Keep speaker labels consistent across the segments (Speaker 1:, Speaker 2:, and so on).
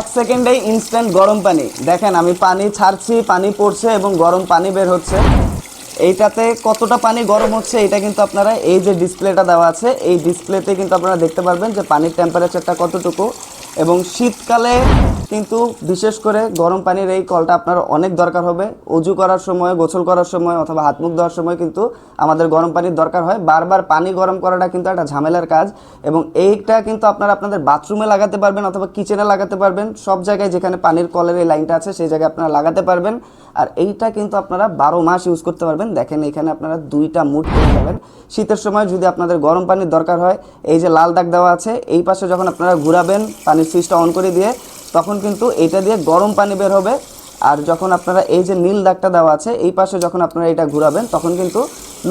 Speaker 1: এক সেকেন্ডেই ইনস্ট্যান্ট গরম পানি। দেখেন আমি পানি ছাড়ছি, পানি পড়ছে এবং গরম পানি বের হচ্ছে। এইটাতে কতটা পানি গরম হচ্ছে এটা কিন্তু আপনারা এই যে ডিসপ্লেটা দেওয়া আছে এই ডিসপ্লেতে কিন্তু আপনারা দেখতে পারবেন যে পানির টেম্পারেচারটা কতটুকু। এবং শীতকালে কিন্তু বিশেষ করে গরম পানির এই কলটা আপনার অনেক দরকার হবে। অজু করার সময়, গোসল করার সময় অথবা হাত মুখ ধোয়ার সময় কিন্তু আমাদের গরম পানির দরকার হয়। বারবার পানি গরম করাটা কিন্তু একটা ঝামেলার কাজ এবং এইটা কিন্তু আপনারা আপনাদের বাথরুমে লাগাতে পারবেন অথবা কিচেনে লাগাতে পারবেন। সব জায়গায় যেখানে পানির কলের এই লাইনটা আছে সেই জায়গায় আপনারা লাগাতে পারবেন। আর এইটা কিন্তু আপনারা 12 মাস ইউজ করতে পারবেন। দেখেন এখানে আপনারা দুইটা মুড পেয়ে যাবেন। শীতের সময় যদি আপনাদের গরম পানির দরকার হয়, এই যে লাল দাগ দেওয়া আছে এই পাশে যখন আপনারা ঘুরাবেন পানির সুইচটা অন করে দিয়ে, তখন কিন্তু এটা দিয়ে গরম পানি বের হবে। আর যখন আপনারা এই যে নীল দাগটা দেওয়া আছে এই পাশে যখন আপনারা এটা ঘুরাবেন তখন কিন্তু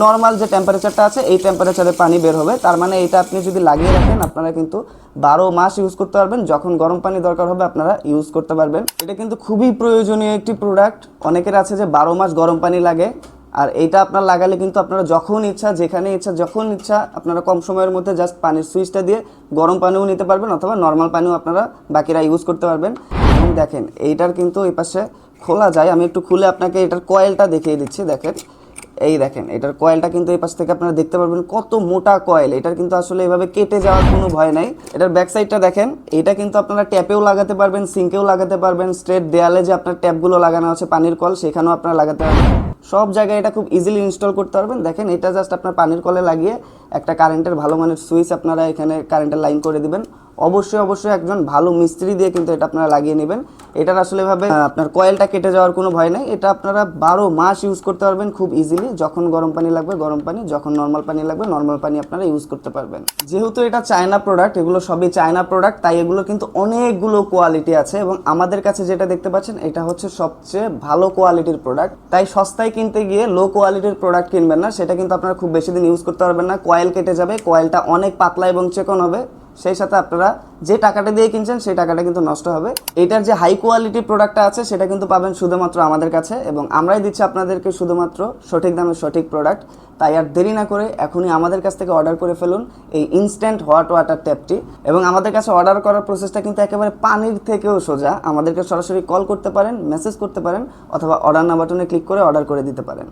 Speaker 1: নর্মাল যে টেম্পারেচারটা আছে এই টেম্পারেচারে পানি বের হবে। তার মানে এটা আপনি যদি লাগিয়ে রাখেন আপনারা কিন্তু 12 মাস ইউজ করতে পারবেন। যখন গরম পানি দরকার হবে আপনারা ইউজ করতে পারবেন। এটা কিন্তু খুবই প্রয়োজনীয় একটি প্রোডাক্ট। অনেকের আছে যে 12 মাস গরম পানি লাগে, আর এইটা আপনার লাগালে কিন্তু আপনারা যখন ইচ্ছা, যেখানে ইচ্ছা, যখন ইচ্ছা আপনারা কম সময়ের মধ্যে জাস্ট পানির সুইচটা দিয়ে গরম পানিও নিতে পারবেন অথবা নর্মাল পানিও আপনারা বাকিরা ইউজ করতে পারবেন। এবং দেখেন এইটার কিন্তু এই পাশে খোলা যায়। আমি একটু খুলে আপনাকে এটার কয়েলটা দেখিয়ে দিচ্ছি। দেখেন এই দেখেন এটার কয়েলটা কিন্তু এই পাশ থেকে আপনারা দেখতে পারবেন কত মোটা কয়েল। এটার কিন্তু আসলে এভাবে কেটে যাওয়ার কোনো ভয় নাই। এটার ব্যাক সাইডটা দেখেন, এটা কিন্তু আপনারা ট্যাপেও লাগাতে পারবেন, সিঙ্কেও লাগাতে পারবেন, স্ট্রেট দেয়ালে যে আপনার ট্যাপগুলো লাগানো আছে পানির কল সেখানেও আপনারা লাগাতে পারবেন। সব জায়গায় এটা খুব ইজিলি ইনস্টল করতে পারবেন। দেখেন এটা জাস্ট আপনার পানির কলে লাগিয়ে একটা কারেন্টের ভালো মানের সুইচ আপনারা এখানে কারেন্টের লাইন করে দিবেন। অবশ্যই একজন ভালো মিস্ত্রি দিয়ে কিন্তু এটা আপনারা লাগিয়ে নেবেন। এটার আসলে ভাবে আপনার কয়েলটা কেটে যাওয়ার কোনো ভয় নেই। এটা আপনারা 12 মাস ইউজ করতে পারবেন খুব ইজিলি। যখন গরম পানি লাগবে গরম পানি, যখন নর্মাল পানি লাগবে নর্মাল পানি আপনারা ইউজ করতে পারবেন। যেহেতু এটা চায়না প্রোডাক্ট, এগুলো সবই চায়না প্রোডাক্ট, তাই এগুলো কিন্তু অনেকগুলো কোয়ালিটি আছে এবং আমাদের কাছে যেটা দেখতে পাচ্ছেন এটা হচ্ছে সবচেয়ে ভালো কোয়ালিটির প্রোডাক্ট। তাই সস্তায় কিনতে গিয়ে লো কোয়ালিটির প্রোডাক্ট কিনবেন না, সেটা কিন্তু আপনারা খুব বেশি দিন ইউজ করতে পারবেন না। কয়েল কেটে যাবে, কয়েলটা অনেক পাতলা এবং চিকন হবে, সেই সাথে আপনারা যে টাকাটা দিয়ে কিনছেন সেই টাকাটা কিন্তু নষ্ট হবে। এটার যে হাই কোয়ালিটি প্রোডাক্টটা আছে সেটা কিন্তু পাবেন শুধুমাত্র আমাদের কাছে এবং আমরাই দিচ্ছি আপনাদেরকে শুধুমাত্র সঠিক দামে সঠিক প্রোডাক্ট। তাই আর দেরি না করে এখনই আমাদের কাছ থেকে অর্ডার করে ফেলুন এই ইনস্ট্যান্ট হট ওয়াটার ট্যাপটি। এবং আমাদের কাছে অর্ডার করার প্রসেসটা কিন্তু একেবারে পানির থেকেও সোজা। আমাদেরকে সরাসরি কল করতে পারেন, মেসেজ করতে পারেন অথবা অর্ডার নাও বাটনে ক্লিক করে অর্ডার করে দিতে পারেন।